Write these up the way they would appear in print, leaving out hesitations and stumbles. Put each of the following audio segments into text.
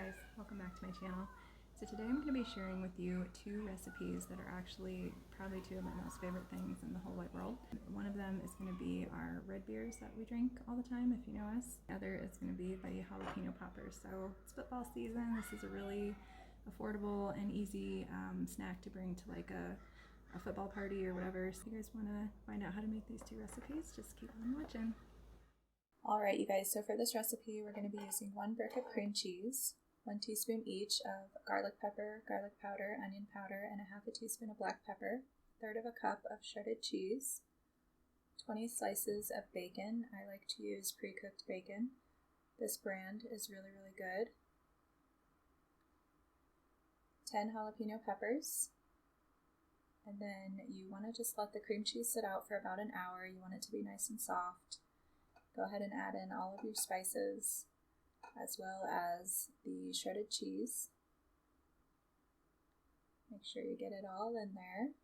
guys, welcome back to my channel. So today I'm going to be sharing with you two recipes that are actually probably two of my most favorite things in the whole wide world. One of them is going to be our red beers that we drink all the time, if you know us. The other is going to be the Jalapeno Poppers. So it's football season. This is a really affordable and easy snack to bring to like a football party or whatever. So if you guys want to find out how to make these two recipes, just keep on watching. Alright you guys, so for this recipe we're going to be using 1 brick of cream cheese, 1 teaspoon each of garlic pepper, garlic powder, onion powder, and a half a teaspoon of black pepper, 1/3 of a cup of shredded cheese, 20 slices of bacon. I like to use pre-cooked bacon. This brand is really good. 10 jalapeno peppers. And then you want to just let the cream cheese sit out for about an hour. You want it to be nice and soft. Go ahead and add in all of your spices as well as the shredded cheese. Make sure you get it all in there.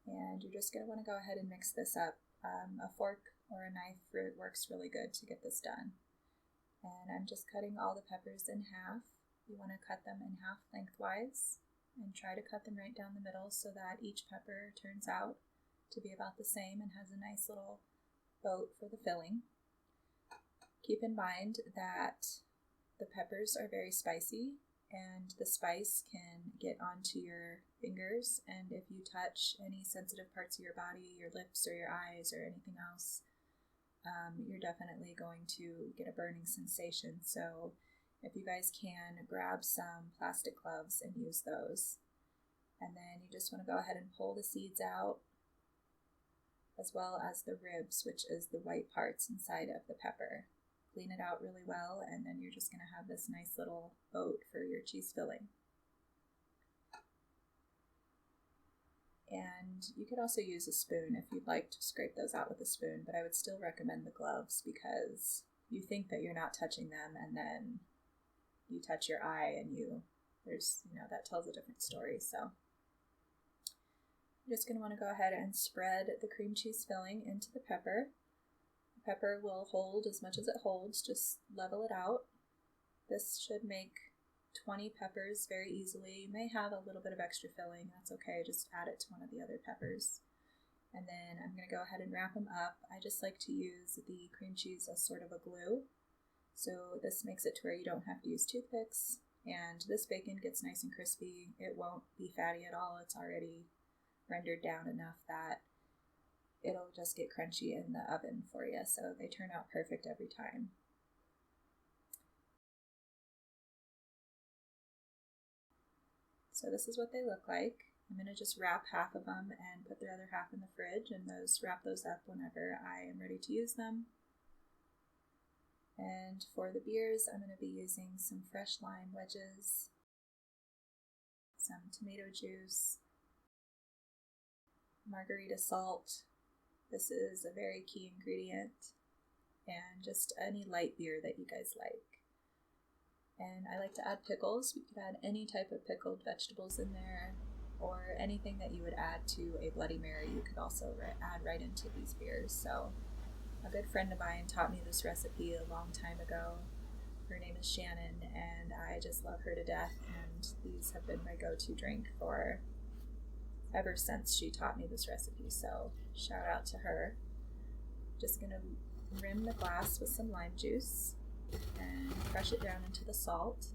And you're just going to want to go ahead and mix this up. A fork or a knife works really good to get this done. And I'm just cutting all the peppers in half. You want to cut them in half lengthwise and try to cut them right down the middle so that each pepper turns out to be about the same and has a nice little boat for the filling. Keep in mind that the peppers are very spicy and the spice can get onto your fingers, and if you touch any sensitive parts of your body, your lips or your eyes or anything else, you're definitely going to get a burning sensation. So if you guys can, grab some plastic gloves and use those. And then you just want to go ahead and pull the seeds out, as well as the ribs, which is the white parts inside of the pepper. Clean it out really well, and then you're just going to have this nice little boat for your cheese filling. And you could also use a spoon if you'd like to scrape those out with a spoon, but I would still recommend the gloves because you think that you're not touching them, and then you touch your eye and that tells a different story. So you're just going to want to go ahead and spread the cream cheese filling into the pepper. The pepper will hold as much as it holds, just level it out. This should make 20 peppers very easily. You may have a little bit of extra filling, that's okay, just add it to one of the other peppers. And then I'm going to go ahead and wrap them up. I just like to use the cream cheese as sort of a glue. So this makes it to where you don't have to use toothpicks, and this bacon gets nice and crispy. It won't be fatty at all. It's already rendered down enough that it'll just get crunchy in the oven for you, so they turn out perfect every time. So this is what they look like. I'm going to just wrap half of them and put the other half in the fridge, and wrap those up whenever I am ready to use them. And for the beers, I'm going to be using some fresh lime wedges, some tomato juice, margarita salt. This is a very key ingredient, and just any light beer that you guys like. And I like to add pickles. You could add any type of pickled vegetables in there, or anything that you would add to a Bloody Mary you could also add right into these beers. So a good friend of mine taught me this recipe a long time ago. Her name is Shanon, and I just love her to death, and these have been my go-to drink for ever since she taught me this recipe, so shout out to her. Just going to rim the glass with some lime juice and crush it down into the salt.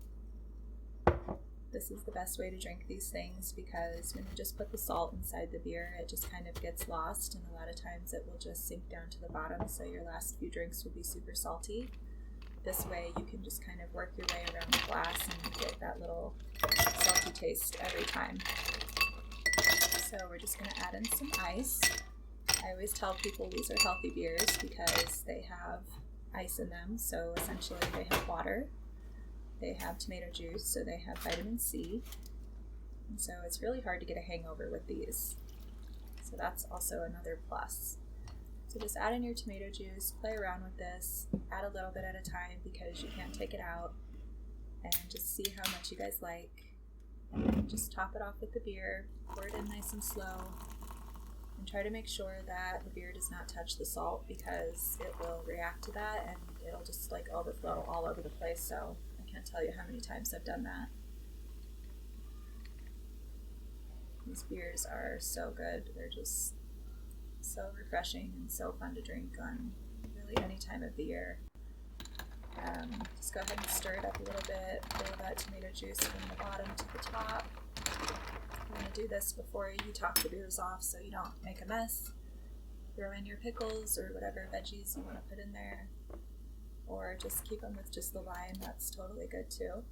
This is the best way to drink these things because when you just put the salt inside the beer, it just kind of gets lost, and a lot of times it will just sink down to the bottom, so your last few drinks will be super salty. This way you can just kind of work your way around the glass and get that little salty taste every time. So we're just going to add in some ice. I always tell people these are healthy beers because they have ice in them. So essentially they have water, they have tomato juice, so they have vitamin C. And so it's really hard to get a hangover with these. So that's also another plus. So just add in your tomato juice, play around with this, add a little bit at a time because you can't take it out, and just see how much you guys like. And then just top it off with the beer, pour it in nice and slow, and try to make sure that the beer does not touch the salt because it will react to that and it'll just like overflow all over the place. So I can't tell you how many times I've done that. These beers are so good. They're just so refreshing and so fun to drink on really any time of the year. Just go ahead and stir it up a little bit. Pour that tomato juice from the bottom to the top. I'm going to do this before you top the beers off so you don't make a mess. Throw in your pickles or whatever veggies you want to put in there. Or just keep them with just the lime. That's totally good too.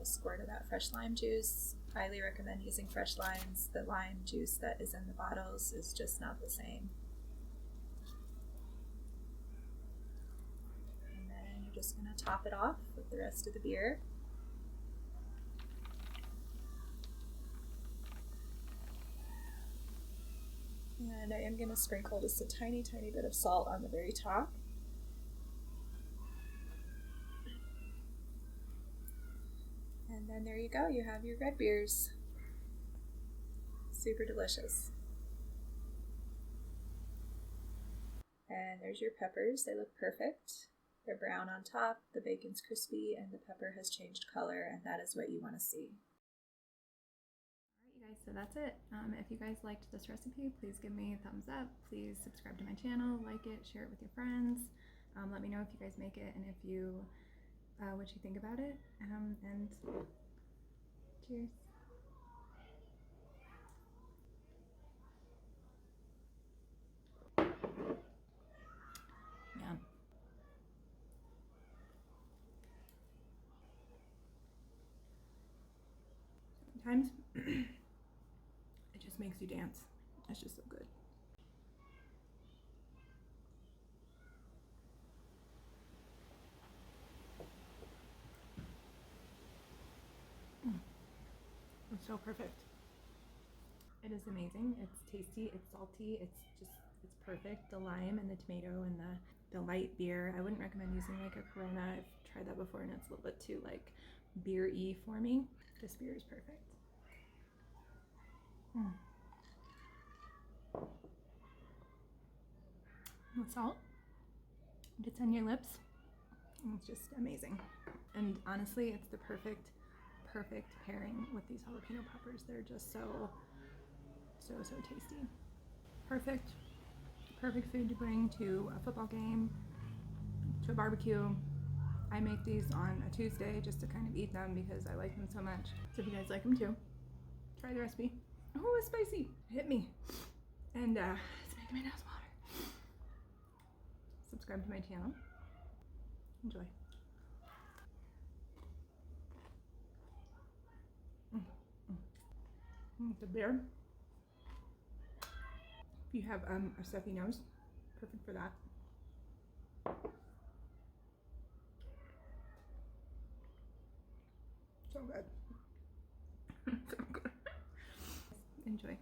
A squirt of that fresh lime juice. Highly recommend using fresh limes. The lime juice that is in the bottles is just not the same. And then you're just going to top it off with the rest of the beer. And I am going to sprinkle just a tiny, tiny bit of salt on the very top. And then there you go, you have your red beers. Super delicious. And there's your peppers, they look perfect. They're brown on top, the bacon's crispy, and the pepper has changed color, and that is what you want to see. Alright you guys, so that's it. If you guys liked this recipe, please give me a thumbs up. Please subscribe to my channel, like it, share it with your friends. Let me know if you guys make it and if you what you think about it, and cheers. Man. Sometimes it just makes you dance. It's just so good. It's so perfect. It is amazing. It's tasty, it's salty, it's perfect. The lime and the tomato and the light beer. I wouldn't recommend using like a Corona. I've tried that before and it's a little bit too like beer-y for me. This beer is perfect. The salt gets on your lips. It's just amazing. And honestly, it's the perfect pairing with these jalapeno poppers. They're just so tasty. Perfect food to bring to a football game, to a barbecue. I make these on a Tuesday just to kind of eat them because I like them so much. So if you guys like them too, try the recipe. Oh, it's spicy. Hit me. And it's making my nose water. Subscribe to my channel. Enjoy. The beer. If you have a stuffy nose, perfect for that. So good. So good. Enjoy.